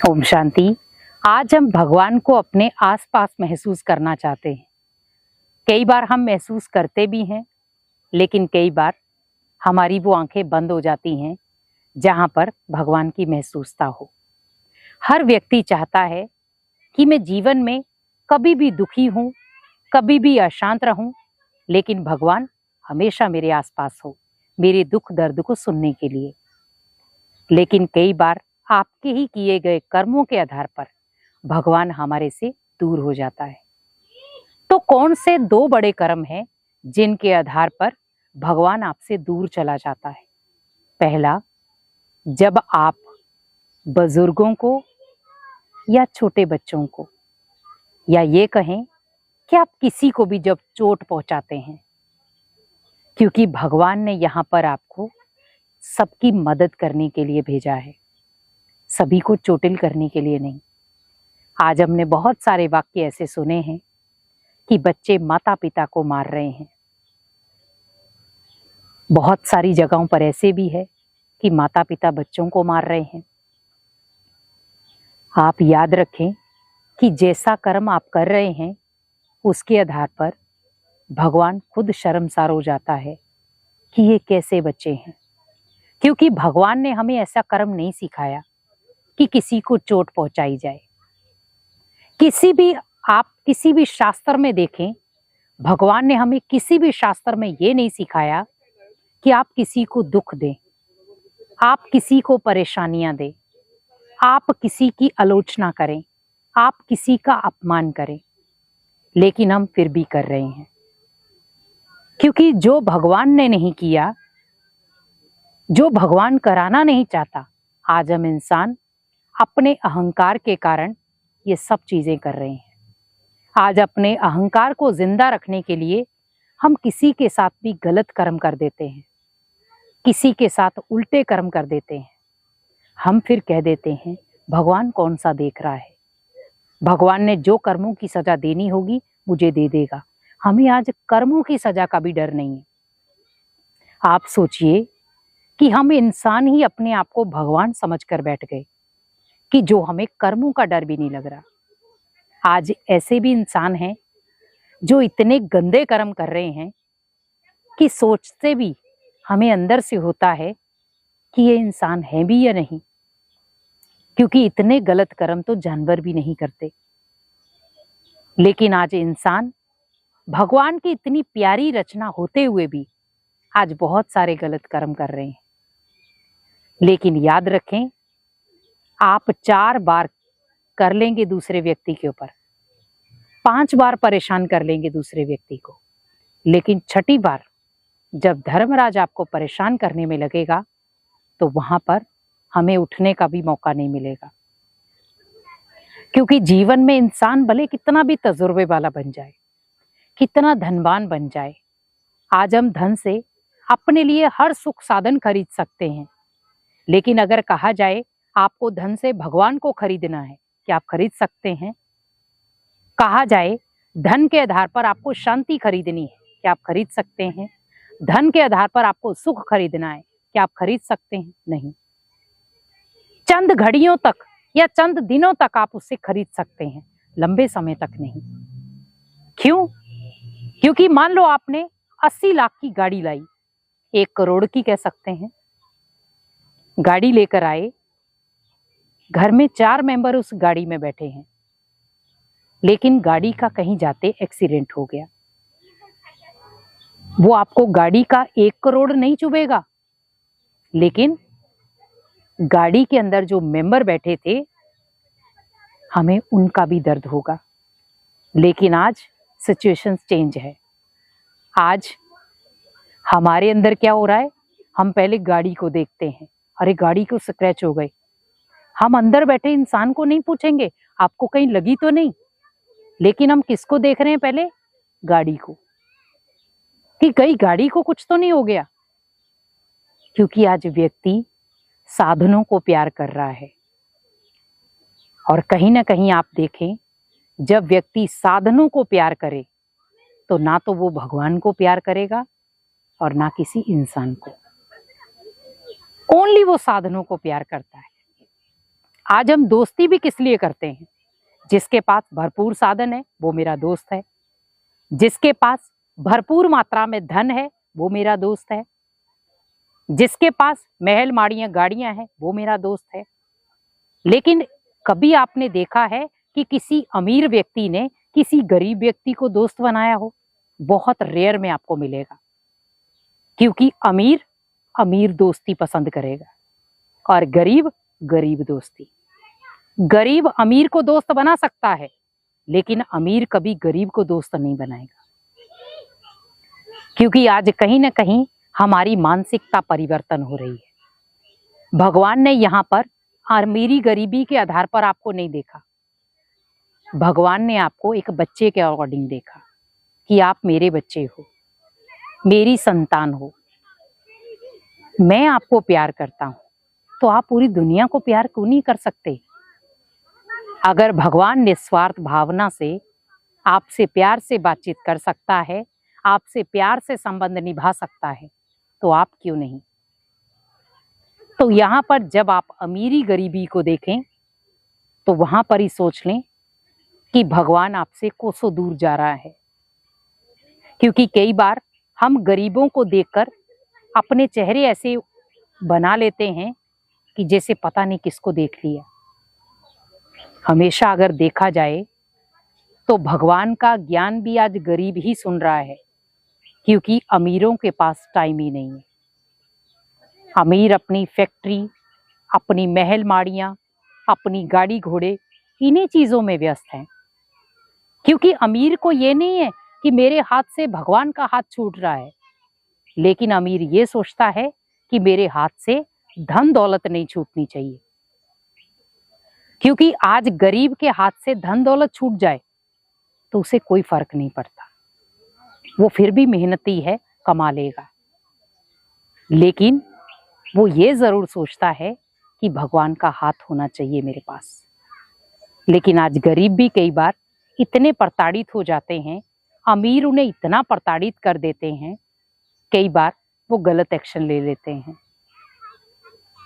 ओम शांति। आज हम भगवान को अपने आसपास महसूस करना चाहते हैं। कई बार हम महसूस करते भी हैं, लेकिन कई बार हमारी वो आंखें बंद हो जाती हैं जहां पर भगवान की महसूसता हो। हर व्यक्ति चाहता है कि मैं जीवन में कभी भी दुखी हूं, कभी भी अशांत रहूं, लेकिन भगवान हमेशा मेरे आसपास हो, मेरे दुख दर्द को सुनने के लिए। लेकिन कई बार आपके ही किए गए कर्मों के आधार पर भगवान हमारे से दूर हो जाता है। तो कौन से दो बड़े कर्म हैं जिनके आधार पर भगवान आपसे दूर चला जाता है? पहला, जब आप बुजुर्गों को या छोटे बच्चों को, या ये कहें कि आप किसी को भी जब चोट पहुंचाते हैं, क्योंकि भगवान ने यहाँ पर आपको सबकी मदद करने के लिए भेजा है, सभी को चोटिल करने के लिए नहीं। आज हमने बहुत सारे वाक्य ऐसे सुने हैं कि बच्चे माता पिता को मार रहे हैं। बहुत सारी जगहों पर ऐसे भी है कि माता पिता बच्चों को मार रहे हैं। आप याद रखें कि जैसा कर्म आप कर रहे हैं उसके आधार पर भगवान खुद शर्मसार हो जाता है कि ये कैसे बच्चे हैं, क्योंकि भगवान ने हमें ऐसा कर्म नहीं सिखाया कि किसी को चोट पहुंचाई जाए। आप किसी भी शास्त्र में देखें, भगवान ने हमें किसी भी शास्त्र में ये नहीं सिखाया कि आप किसी को दुख दें, आप किसी को परेशानियां दें, आप किसी की आलोचना करें, आप किसी का अपमान करें। लेकिन हम फिर भी कर रहे हैं, क्योंकि जो भगवान ने नहीं किया, जो भगवान कराना नहीं चाहता, आज हम इंसान अपने अहंकार के कारण ये सब चीजें कर रहे हैं। आज अपने अहंकार को जिंदा रखने के लिए हम किसी के साथ भी गलत कर्म कर देते हैं, किसी के साथ उल्टे कर्म कर देते हैं। हम फिर कह देते हैं भगवान कौन सा देख रहा है, भगवान ने जो कर्मों की सजा देनी होगी मुझे दे देगा। हमें आज कर्मों की सजा का भी डर नहीं है। आप सोचिए कि हम इंसान ही अपने आप को भगवान समझकर बैठ गए कि जो हमें कर्मों का डर भी नहीं लग रहा। आज ऐसे भी इंसान हैं जो इतने गंदे कर्म कर रहे हैं कि सोचते भी हमें अंदर से होता है कि ये इंसान है भी या नहीं, क्योंकि इतने गलत कर्म तो जानवर भी नहीं करते। लेकिन आज इंसान भगवान की इतनी प्यारी रचना होते हुए भी आज बहुत सारे गलत कर्म कर रहे हैं। लेकिन याद रखें, आप 4 बार कर लेंगे दूसरे व्यक्ति के ऊपर, 5 बार परेशान कर लेंगे दूसरे व्यक्ति को, लेकिन 6ठी बार जब धर्मराज आपको परेशान करने में लगेगा तो वहां पर हमें उठने का भी मौका नहीं मिलेगा। क्योंकि जीवन में इंसान भले कितना भी तजुर्बे वाला बन जाए, कितना धनवान बन जाए, आज हम धन से अपने लिए हर सुख साधन खरीद सकते हैं। लेकिन अगर कहा जाए आपको धन से भगवान को खरीदना है, क्या आप खरीद सकते हैं? कहा जाए धन के आधार पर आपको शांति खरीदनी है, क्या आप खरीद सकते हैं? धन के आधार पर आपको सुख खरीदना है, क्या आप खरीद सकते हैं? नहीं। चंद घड़ियों तक या चंद दिनों तक आप उसे खरीद सकते हैं, लंबे समय तक नहीं। क्यों? क्योंकि मान लो आपने 80 लाख की गाड़ी लाई, 1 करोड़ की कह सकते हैं, गाड़ी लेकर आए, घर में 4 मेंबर उस गाड़ी में बैठे हैं, लेकिन गाड़ी का कहीं जाते एक्सीडेंट हो गया। वो आपको गाड़ी का 1 करोड़ नहीं चुभेगा, लेकिन गाड़ी के अंदर जो मेंबर बैठे थे हमें उनका भी दर्द होगा। लेकिन आज सिचुएशन चेंज है। आज हमारे अंदर क्या हो रहा है, हम पहले गाड़ी को देखते हैं, अरे गाड़ी को स्क्रैच हो गई। हम अंदर बैठे इंसान को नहीं पूछेंगे आपको कहीं लगी तो नहीं, लेकिन हम किसको देख रहे हैं? पहले गाड़ी को, कि कहीं गाड़ी को कुछ तो नहीं हो गया। क्योंकि आज व्यक्ति साधनों को प्यार कर रहा है, और कहीं ना कहीं आप देखें, जब व्यक्ति साधनों को प्यार करे तो ना तो वो भगवान को प्यार करेगा और ना किसी इंसान को, ओनली वो साधनों को प्यार करता है। आज हम दोस्ती भी किस लिए करते हैं? जिसके पास भरपूर साधन है वो मेरा दोस्त है, जिसके पास भरपूर मात्रा में धन है वो मेरा दोस्त है, जिसके पास महल माड़ियां गाड़ियां हैं वो मेरा दोस्त है। लेकिन कभी आपने देखा है कि किसी अमीर व्यक्ति ने किसी गरीब व्यक्ति को दोस्त बनाया हो? बहुत रेयर में आपको मिलेगा, क्योंकि अमीर अमीर दोस्ती पसंद करेगा और गरीब गरीब दोस्ती। गरीब अमीर को दोस्त बना सकता है, लेकिन अमीर कभी गरीब को दोस्त नहीं बनाएगा, क्योंकि आज कहीं ना कहीं हमारी मानसिकता परिवर्तन हो रही है। भगवान ने यहाँ पर अमीरी गरीबी के आधार पर आपको नहीं देखा। भगवान ने आपको एक बच्चे के अकॉर्डिंग देखा कि आप मेरे बच्चे हो, मेरी संतान हो, मैं आपको प्यार करता हूं, तो आप पूरी दुनिया को प्यार क्यों नहीं कर सकते? अगर भगवान निस्वार्थ भावना से आपसे प्यार से बातचीत कर सकता है, आपसे प्यार से संबंध निभा सकता है, तो आप क्यों नहीं? तो यहाँ पर जब आप अमीरी गरीबी को देखें तो वहां पर ही सोच लें कि भगवान आपसे कोसों दूर जा रहा है। क्योंकि कई बार हम गरीबों को देखकर अपने चेहरे ऐसे बना लेते हैं कि जैसे पता नहीं किसको देख लिया। हमेशा अगर देखा जाए तो भगवान का ज्ञान भी आज गरीब ही सुन रहा है, क्योंकि अमीरों के पास टाइम ही नहीं है। अमीर अपनी फैक्ट्री, अपनी महल माड़ियां, अपनी गाड़ी घोड़े, इन्हीं चीजों में व्यस्त हैं। क्योंकि अमीर को ये नहीं है कि मेरे हाथ से भगवान का हाथ छूट रहा है, लेकिन अमीर ये सोचता है कि मेरे हाथ से धन दौलत नहीं छूटनी चाहिए। क्योंकि आज गरीब के हाथ से धन दौलत छूट जाए तो उसे कोई फर्क नहीं पड़ता, वो फिर भी मेहनती है, कमा लेगा। लेकिन वो ये जरूर सोचता है कि भगवान का हाथ होना चाहिए मेरे पास। लेकिन आज गरीब भी कई बार इतने प्रताड़ित हो जाते हैं, अमीर उन्हें इतना प्रताड़ित कर देते हैं, कई बार वो गलत एक्शन ले लेते हैं।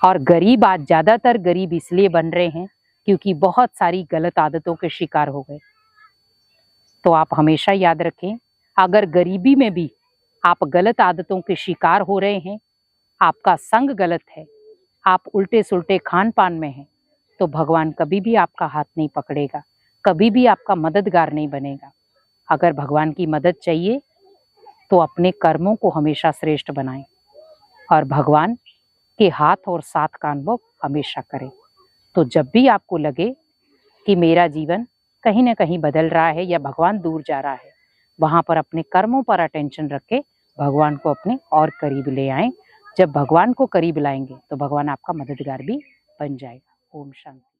और गरीब आज ज्यादातर गरीब इसलिए बन रहे हैं क्योंकि बहुत सारी गलत आदतों के शिकार हो गए। तो आप हमेशा याद रखें, अगर गरीबी में भी आप गलत आदतों के शिकार हो रहे हैं, आपका संग गलत है, आप उल्टे सुल्टे खान पान में हैं, तो भगवान कभी भी आपका हाथ नहीं पकड़ेगा, कभी भी आपका मददगार नहीं बनेगा। अगर भगवान की मदद चाहिए तो अपने कर्मों को हमेशा श्रेष्ठ बनाएं और भगवान के हाथ और साथ का अनुभव हमेशा करें। तो जब भी आपको लगे कि मेरा जीवन कहीं ना कहीं बदल रहा है या भगवान दूर जा रहा है, वहां पर अपने कर्मों पर अटेंशन रख के भगवान को अपने और करीब ले आएं। जब भगवान को करीब लाएंगे तो भगवान आपका मददगार भी बन जाएगा। ओम शांति।